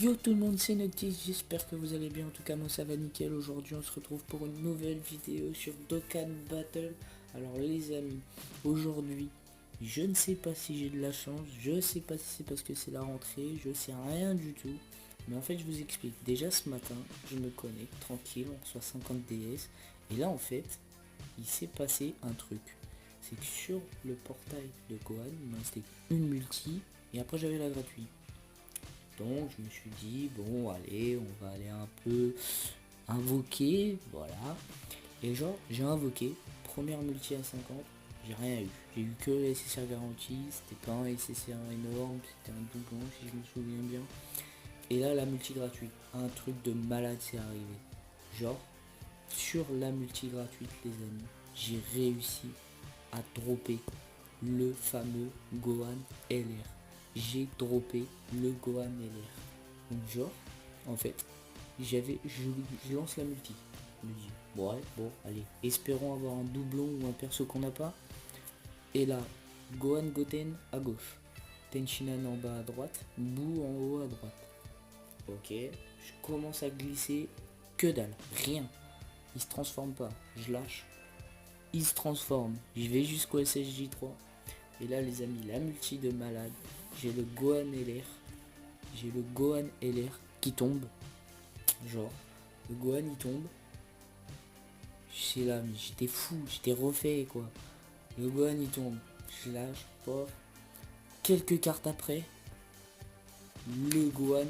Yo tout le monde, c'est Noctis, j'espère que vous allez bien, en tout cas moi ça va nickel. Aujourd'hui on se retrouve pour une nouvelle vidéo sur Dokkan Battle. Alors les amis, aujourd'hui, je ne sais pas si j'ai de la chance, je sais pas si c'est parce que c'est la rentrée, je sais rien du tout. Mais en fait je vous explique, déjà ce matin, je me connecte tranquille, on reçoit 50 DS. Et là en fait, il s'est passé un truc. C'est que sur le portail de Gohan, il m'a resté une multi, et après j'avais la gratuite. Donc je me suis dit, bon allez, on va aller un peu invoquer, voilà. Et genre, j'ai invoqué, première multi à 50, j'ai rien eu. J'ai eu que le SSR garanti, c'était pas un SSR énorme, c'était un doublon si je me souviens bien. Et là, la multi gratuite, un truc de malade s'est arrivé. Genre, sur la multi gratuite, les amis, j'ai réussi à dropper le fameux Gohan LR. J'ai droppé le Gohan LR. Donc genre, en fait, je lance la multi. Je me dis, ouais, bon, allez, espérons avoir un doublon ou un perso qu'on n'a pas. Et là, Gohan Goten à gauche, Tenchinan en bas à droite, Boo en haut à droite. Ok, je commence à glisser, que dalle, rien. Il se transforme pas, je lâche. Il se transforme, je vais jusqu'au SSJ3. Et là les amis, la multi de malade. J'ai le Gohan LR. J'ai le Gohan LR qui tombe. Genre, le Gohan il tombe. Je sais là, mais j'étais fou, j'étais refait quoi. Le Gohan il tombe. Je lâche, pof. Quelques cartes après, le Gohan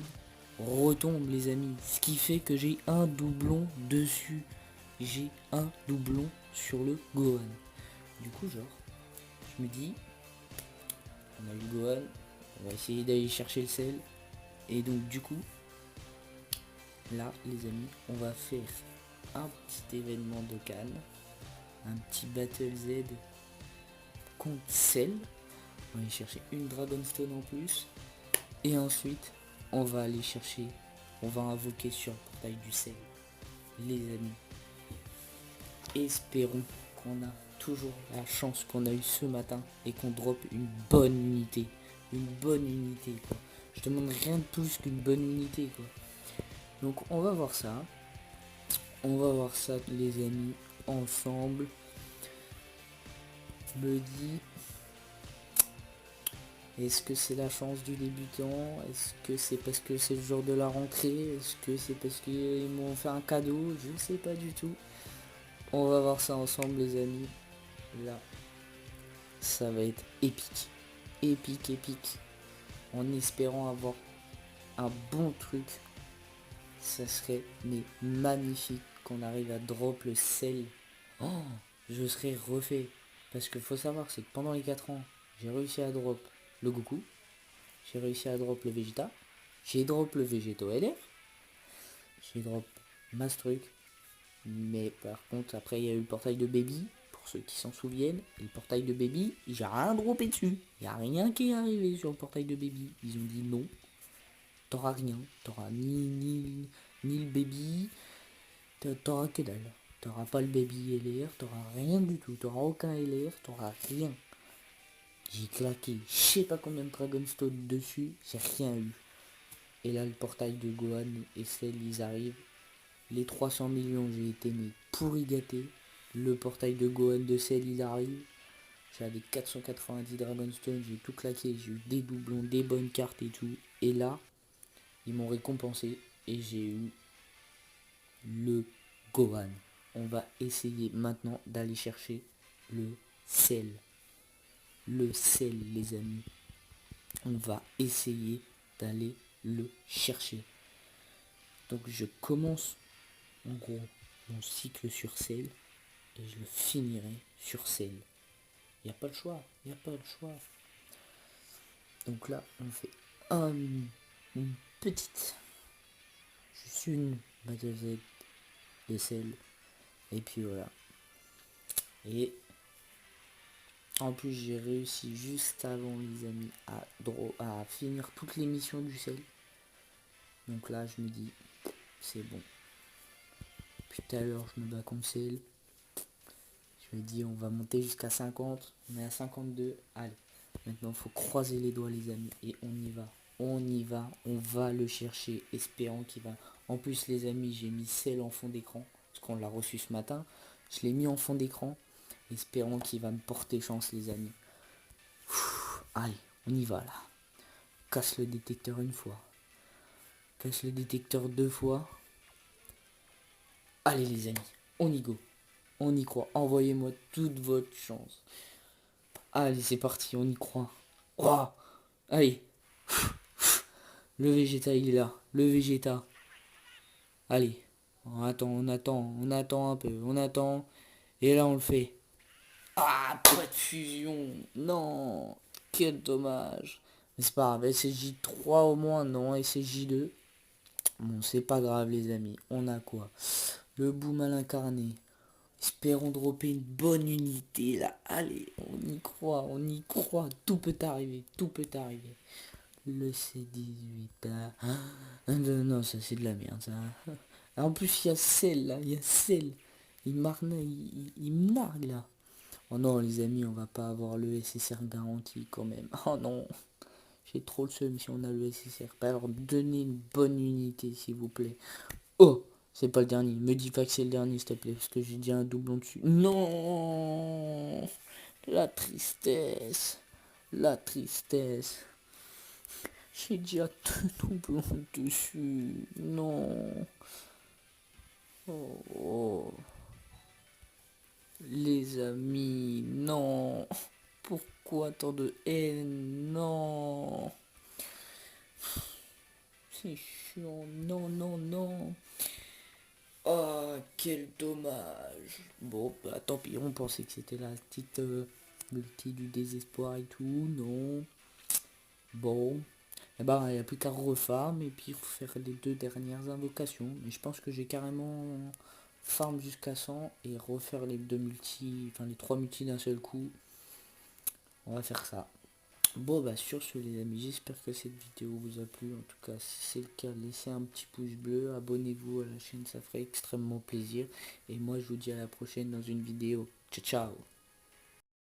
retombe les amis. Ce qui fait que j'ai un doublon dessus. J'ai un doublon sur le Gohan. Du coup genre, je me dis, on a eu le Gohan, on va essayer d'aller chercher le sel. Et donc du coup, là les amis, on va faire un petit événement de Cannes, un petit Battle Z contre Cell. On va aller chercher une Dragonstone en plus. Et ensuite, on va aller chercher, on va invoquer sur le portail du Cell. Les amis, espérons qu'on a toujours la chance qu'on a eu ce matin et qu'on drop une bonne unité. Une bonne unité quoi. Je demande rien de plus qu'une bonne unité quoi. Donc on va voir ça. On va voir ça les amis ensemble. Me dit, est-ce que c'est la chance du débutant? Est-ce que c'est parce que c'est le jour de la rentrée? Est-ce que c'est parce qu'ils m'ont fait un cadeau? Je ne sais pas du tout. On va voir ça ensemble les amis. Là, ça va être épique. Épique, épique. En espérant avoir un bon truc. Ça serait mais magnifique qu'on arrive à drop le sel. Oh, je serais refait. Parce que faut savoir, c'est que pendant les 4 ans, j'ai réussi à drop le Goku. J'ai réussi à drop le Vegeta. J'ai drop le Végéto LR. J'ai drop Mastruc. Mais par contre, après, il y a eu le portail de Baby. Pour ceux qui s'en souviennent. Et le portail de Baby, j'ai rien droppé dessus. Il n'y a rien qui est arrivé sur le portail de Baby. Ils ont dit non. T'auras rien. T'auras ni le Baby. T'auras que dalle. T'auras pas le Baby LR. T'auras rien du tout. T'auras aucun LR. T'auras rien. J'ai claqué. Je sais pas combien de Dragonstone dessus. J'ai rien eu. Et là, le portail de Gohan et Cell, ils arrivent. Les 300 millions, j'ai été mais pourri gâté. Le portail de Gohan de Cell, il arrive. J'avais 490 Dragonstone, j'ai tout claqué. J'ai eu des doublons, des bonnes cartes et tout. Et là, ils m'ont récompensé. Et j'ai eu le Gohan. On va essayer maintenant d'aller chercher le Cell. Le Cell, les amis. On va essayer d'aller le chercher. Donc je commence en gros mon cycle sur Cell et je le finirai sur Cell. Il n'y a pas le choix, il n'y a pas le choix. Donc là on fait une petite, juste une Battle Z de Cell. Et puis voilà. Et en plus j'ai réussi juste avant les amis à finir toutes les missions du Cell. Donc là je me dis c'est bon. Puis tout à l'heure je me bats contre Cell. Je me dis on va monter jusqu'à 50. On est à 52. Allez. Maintenant il faut croiser les doigts les amis. Et on y va. on y va, on va le chercher, espérant qu'il va. En plus les amis, j'ai mis celle en fond d'écran, parce qu'on l'a reçu ce matin. Je l'ai mis en fond d'écran, espérant qu'il va me porter chance les amis. Allez, on y va là. Casse le détecteur une fois. Casse le détecteur 2 fois. Allez les amis, on y go. On y croit. Envoyez-moi toute votre chance. Allez, c'est parti, on y croit. Oh, allez. Le Vegeta, il est là. Le Vegeta. Allez. On attend un peu. On attend. Et là, on le fait. Ah, pas de fusion. Non. Quel dommage. Mais c'est pas grave. SSJ3 au moins. Non, SSJ2. Bon, c'est pas grave, les amis. On a quoi? Le boom à l'incarné. Espérons dropper une bonne unité là. Allez, on y croit, on y croit. Tout peut arriver, tout peut arriver. Le C18. Non, ça c'est de la merde ça. En plus il y a celle là, il y a celle. Il me nargue là. Oh non les amis, on va pas avoir le SSR garanti quand même. Oh non. J'ai trop le seum si on a le SSR. Alors donnez une bonne unité s'il vous plaît. Oh, c'est pas le dernier. Me dis pas que c'est le dernier, s'il te plaît, parce que j'ai dit un doublon dessus. Non, la tristesse. La tristesse. J'ai déjà deux doublons dessus. Non. Oh, oh. Les amis, non. Pourquoi tant de haine? Non. C'est chiant. Non, non, non. Oh, quel dommage. Bon, bah tant pis, on pensait que c'était la petite multi du désespoir et tout. Non. Bon. Eh ben, il n'y a plus qu'à refarm et puis faire les deux dernières invocations. Mais je pense que j'ai carrément farm jusqu'à 100 et refaire les deux multi, enfin les trois multi d'un seul coup. On va faire ça. Bon bah sur ce les amis, j'espère que cette vidéo vous a plu. En tout cas si c'est le cas, laissez un petit pouce bleu, abonnez-vous à la chaîne, ça ferait extrêmement plaisir. Et moi je vous dis à la prochaine dans une vidéo. Ciao ciao.